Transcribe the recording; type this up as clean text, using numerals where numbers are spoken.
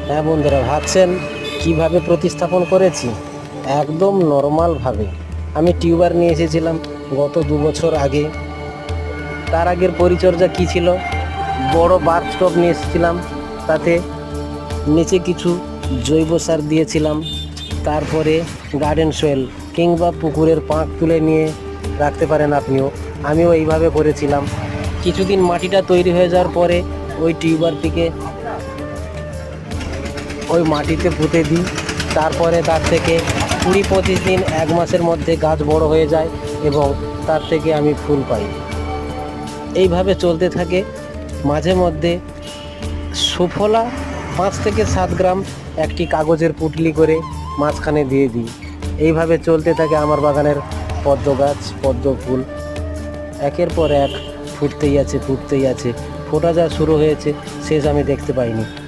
হ্যাঁ বন্ধুরা, ভাবছেন কিভাবে প্রতিস্থাপন করেছি? একদম নর্মালভাবে। আমি টিউবার নিয়ে এসেছিলাম গত 2 বছর আগে। তার আগের পরিচর্যা কি ছিল? বড় বাথটব নিয়ে এসেছিলাম, তাতে নিচে কিছু জৈব সার দিয়েছিলাম। তারপরে গার্ডেন সয়েল কিংবা পুকুরের পাঁক তুলে নিয়ে রাখতে পারেন আপনিও। আমিও এইভাবে করেছিলাম। কিছুদিন মাটিটা তৈরি হয়ে যাওয়ার পরে ওই টিউবারটিকে ওই মাটিতে পুঁতে দিই। তারপরে তার থেকে 20-25 দিন 1 মাসের মধ্যে গাছ বড় হয়ে যায় এবং তার থেকে আমি ফুল পাই। এইভাবে চলতে থাকে। মাঝে মধ্যে সুফলা 5 থেকে 7 গ্রাম একটি কাগজের পুঁটলি করে মাঝখানে দিয়ে দিই। এইভাবে চলতে থাকে আমার বাগানের পদ্ম গাছ, পদ্ম ফুল একের পর এক ফুটতেই আছে। ফোটা যা শুরু হয়েছে, শেষ আমি দেখতে পাইনি।